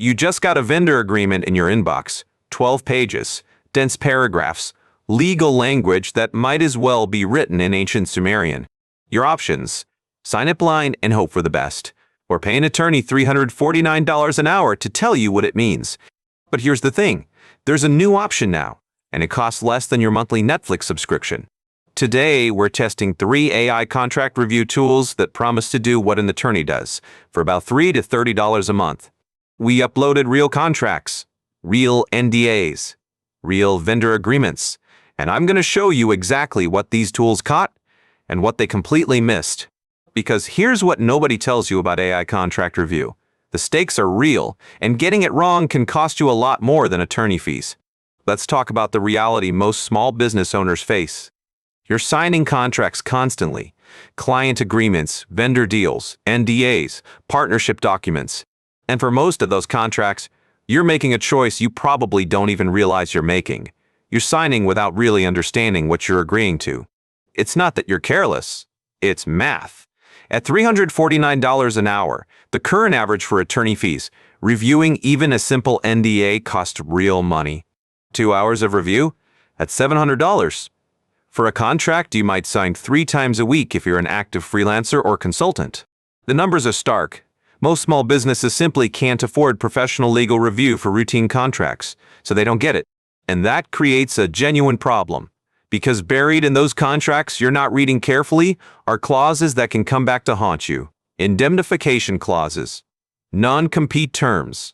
You just got a vendor agreement in your inbox, 12 pages, dense paragraphs, legal language that might as well be written in ancient Sumerian. Your options: sign it blind and hope for the best, or pay an attorney $349 an hour to tell you what it means. But here's the thing, there's a new option now, and it costs less than your monthly Netflix subscription. Today, we're testing 3 AI contract review tools that promise to do what an attorney does for about $3 to $30 a month. We uploaded real contracts, real NDAs, real vendor agreements, and I'm going to show you exactly what these tools caught and what they completely missed. Because here's what nobody tells you about AI contract review. The stakes are real, and getting it wrong can cost you a lot more than attorney fees. Let's talk about the reality most small business owners face. You're signing contracts constantly: client agreements, vendor deals, NDAs, partnership documents. And for most of those contracts, you're making a choice you probably don't even realize you're making. You're signing without really understanding what you're agreeing to. It's not that you're careless, it's math. At $349 an hour, the current average for attorney fees, reviewing even a simple NDA costs real money. 2 hours of review? That's $700. For a contract you might sign 3 times a week if you're an active freelancer or consultant. The numbers are stark. Most small businesses simply can't afford professional legal review for routine contracts, so they don't get it. And that creates a genuine problem, because buried in those contracts you're not reading carefully are clauses that can come back to haunt you. Indemnification clauses, non-compete terms,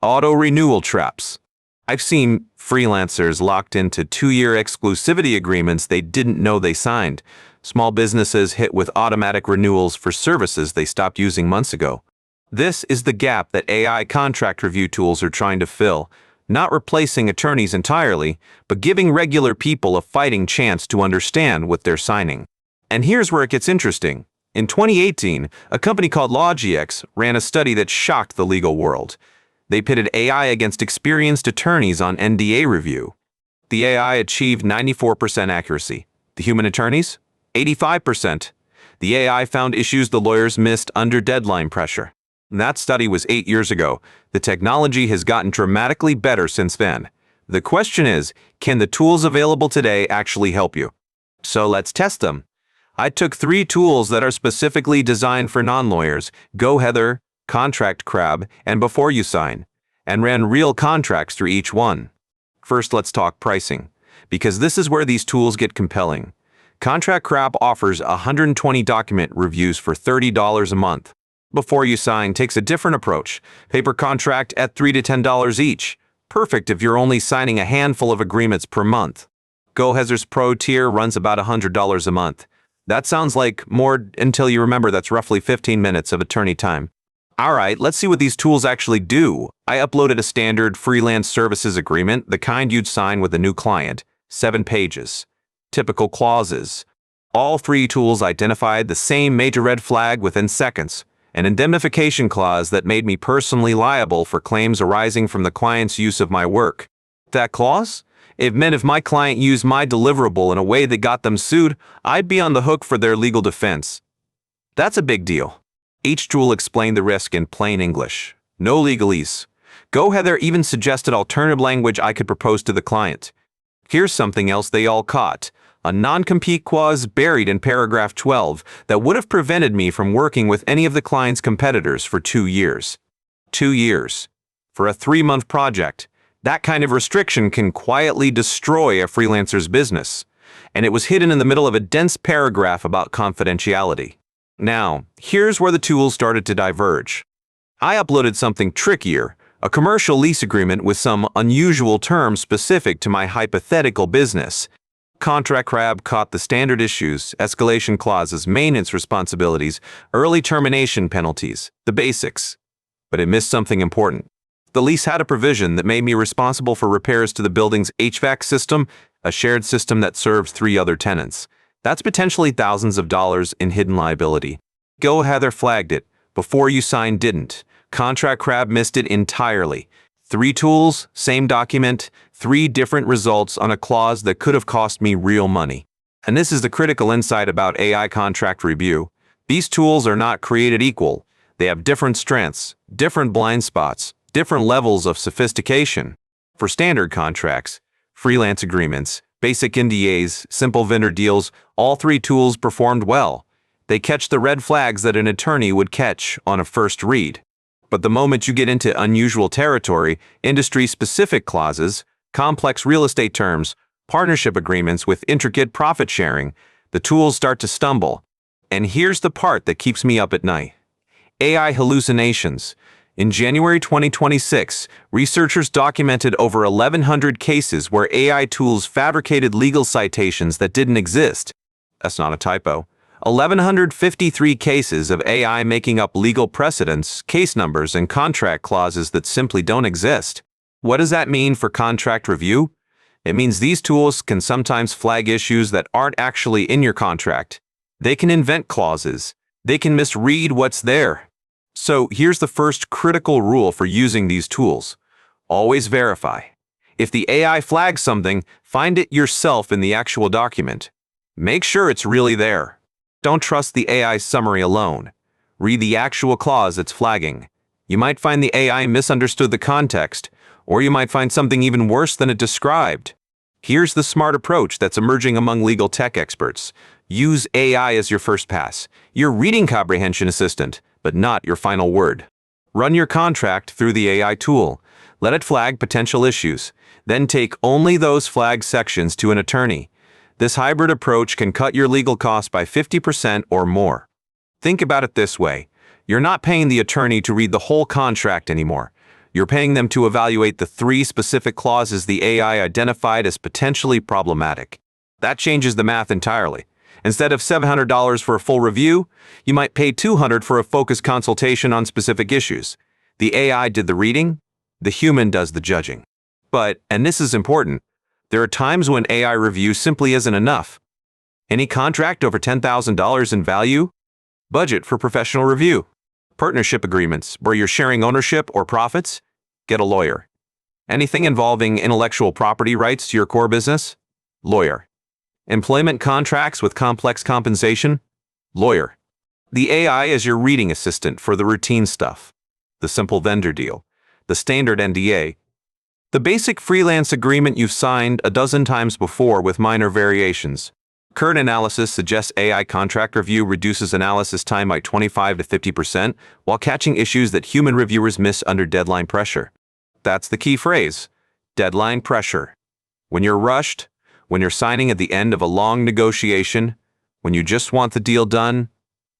auto-renewal traps. I've seen freelancers locked into 2-year exclusivity agreements they didn't know they signed. Small businesses hit with automatic renewals for services they stopped using months ago. This is the gap that AI contract review tools are trying to fill, not replacing attorneys entirely, but giving regular people a fighting chance to understand what they're signing. And here's where it gets interesting. In 2018, a company called LawGX ran a study that shocked the legal world. They pitted AI against experienced attorneys on NDA review. The AI achieved 94% accuracy. The human attorneys? 85%. The AI found issues the lawyers missed under deadline pressure. That study was 8 years ago. The technology has gotten dramatically better since then. The question is, can the tools available today actually help you? So let's test them. I took 3 tools that are specifically designed for non-lawyers: goHeather, ContractCrab, and BeforeYouSign, and ran real contracts through each one. First, let's talk pricing, because this is where these tools get compelling. ContractCrab offers 120 document reviews for $30 a month. BeforeYouSign takes a different approach, pay per contract at $3 to $10 each. Perfect if you're only signing a handful of agreements per month. goHeather's Pro tier runs about $100 a month. That sounds like more until you remember that's roughly 15 minutes of attorney time. Alright, let's see what these tools actually do. I uploaded a standard freelance services agreement, the kind you'd sign with a new client. 7 pages. Typical clauses. All 3 tools identified the same major red flag within seconds. An indemnification clause that made me personally liable for claims arising from the client's use of my work. That clause? It meant if my client used my deliverable in a way that got them sued, I'd be on the hook for their legal defense. That's a big deal. Each tool explained the risk in plain English. No legalese. goHeather even suggested alternative language I could propose to the client. Here's something else they all caught: a non-compete clause buried in paragraph 12 that would have prevented me from working with any of the client's competitors for 2 years. 2 years. For a 3-month project, that kind of restriction can quietly destroy a freelancer's business. And it was hidden in the middle of a dense paragraph about confidentiality. Now, here's where the tools started to diverge. I uploaded something trickier, a commercial lease agreement with some unusual terms specific to my hypothetical business. ContractCrab caught the standard issues, escalation clauses, maintenance responsibilities, early termination penalties, the basics. But it missed something important. The lease had a provision that made me responsible for repairs to the building's HVAC system, a shared system that serves 3 other tenants. That's potentially thousands of dollars in hidden liability. goHeather flagged it. BeforeYouSign didn't. ContractCrab missed it entirely. 3 tools, same document, 3 different results on a clause that could have cost me real money. And this is the critical insight about AI contract review. These tools are not created equal. They have different strengths, different blind spots, different levels of sophistication. For standard contracts, freelance agreements, basic NDAs, simple vendor deals, all three tools performed well. They catch the red flags that an attorney would catch on a first read. But the moment you get into unusual territory, industry-specific clauses, complex real estate terms, partnership agreements with intricate profit sharing, the tools start to stumble. And here's the part that keeps me up at night. AI hallucinations. In January 2026, researchers documented over 1,100 cases where AI tools fabricated legal citations that didn't exist. That's not a typo. 1,153 cases of AI making up legal precedents, case numbers, and contract clauses that simply don't exist. What does that mean for contract review? It means these tools can sometimes flag issues that aren't actually in your contract. They can invent clauses. They can misread what's there. So here's the first critical rule for using these tools. Always verify. If the AI flags something, find it yourself in the actual document. Make sure it's really there. Don't trust the AI summary alone. Read the actual clause it's flagging. You might find the AI misunderstood the context, or you might find something even worse than it described. Here's the smart approach that's emerging among legal tech experts. Use AI as your first pass, your reading comprehension assistant, but not your final word. Run your contract through the AI tool. Let it flag potential issues. Then take only those flagged sections to an attorney. This hybrid approach can cut your legal costs by 50% or more. Think about it this way. You're not paying the attorney to read the whole contract anymore. You're paying them to evaluate the 3 specific clauses the AI identified as potentially problematic. That changes the math entirely. Instead of $700 for a full review, you might pay $200 for a focused consultation on specific issues. The AI did the reading, the human does the judging. But, and this is important, there are times when AI review simply isn't enough. Any contract over $10,000 in value? Budget for professional review. Partnership agreements where you're sharing ownership or profits? Get a lawyer. Anything involving intellectual property rights to your core business? Lawyer. Employment contracts with complex compensation? Lawyer. The AI is your reading assistant for the routine stuff. The simple vendor deal. The standard NDA. The basic freelance agreement you've signed a dozen times before with minor variations. Current analysis suggests AI contract review reduces analysis time by 25 to 50% while catching issues that human reviewers miss under deadline pressure. That's the key phrase. Deadline pressure. When you're rushed, when you're signing at the end of a long negotiation, when you just want the deal done,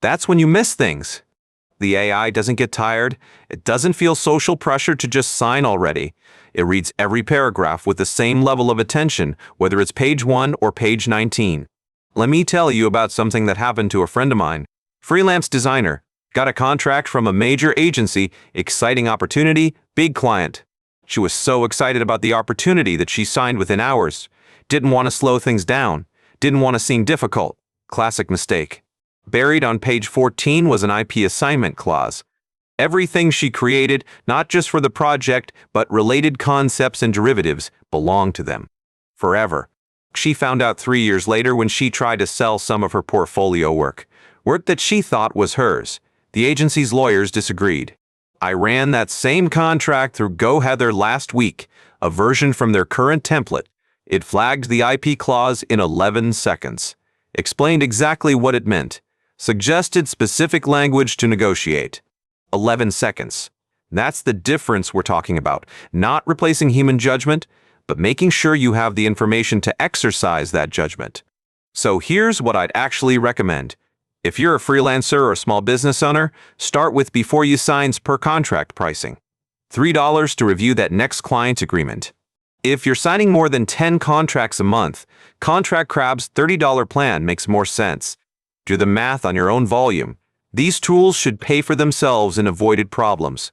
that's when you miss things. The AI doesn't get tired. It doesn't feel social pressure to just sign already. It reads every paragraph with the same level of attention, whether it's page 1 or page 19. Let me tell you about something that happened to a friend of mine. Freelance designer. Got a contract from a major agency, exciting opportunity, big client. She was so excited about the opportunity that she signed within hours. Didn't want to slow things down. Didn't want to seem difficult. Classic mistake. Buried on page 14 was an IP assignment clause. Everything she created, not just for the project, but related concepts and derivatives, belonged to them. Forever. She found out 3 years later when she tried to sell some of her portfolio work that she thought was hers. The agency's lawyers disagreed. I ran that same contract through goHeather last week, a version from their current template. It flagged the IP clause in 11 seconds. Explained exactly what it meant. Suggested specific language to negotiate. 11 seconds. That's the difference we're talking about. Not replacing human judgment, but making sure you have the information to exercise that judgment. So here's what I'd actually recommend. If you're a freelancer or small business owner, start with BeforeYouSign's per contract pricing. $3 to review that next client agreement. If you're signing more than 10 contracts a month, ContractCrab's $30 plan makes more sense. Do the math on your own volume. These tools should pay for themselves in avoided problems.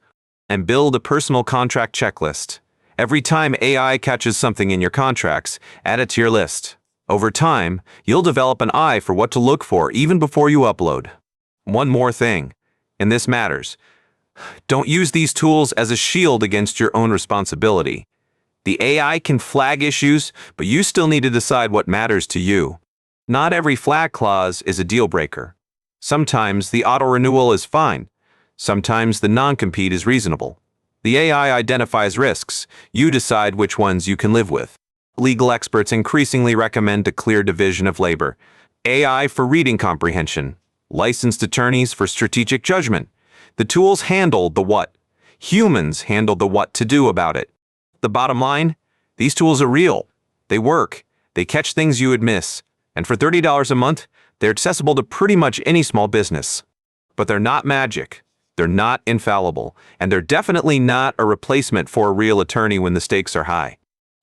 And build a personal contract checklist. Every time AI catches something in your contracts, add it to your list. Over time, you'll develop an eye for what to look for even before you upload. One more thing, and this matters. Don't use these tools as a shield against your own responsibility. The AI can flag issues, but you still need to decide what matters to you. Not every flag clause is a deal breaker. Sometimes the auto-renewal is fine. Sometimes the non-compete is reasonable. The AI identifies risks. You decide which ones you can live with. Legal experts increasingly recommend a clear division of labor. AI for reading comprehension. Licensed attorneys for strategic judgment. The tools handle the what. Humans handle the what to do about it. The bottom line? These tools are real. They work. They catch things you would miss. And for $30 a month, they're accessible to pretty much any small business. But they're not magic. They're not infallible. And they're definitely not a replacement for a real attorney when the stakes are high.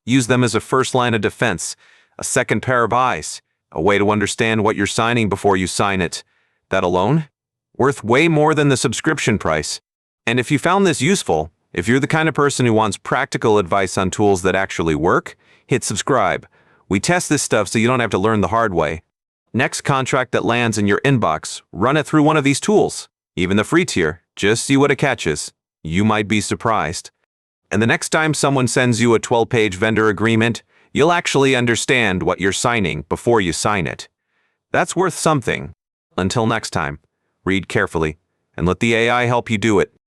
Use them as a first line of defense, a second pair of eyes, a way to understand what you're signing before you sign it. That alone? Worth way more than the subscription price. And if you found this useful, if you're the kind of person who wants practical advice on tools that actually work, hit subscribe. We test this stuff so you don't have to learn the hard way. Next contract that lands in your inbox, run it through one of these tools. Even the free tier, just see what it catches. You might be surprised. And the next time someone sends you a 12-page vendor agreement, you'll actually understand what you're signing before you sign it. That's worth something. Until next time, read carefully and let the AI help you do it.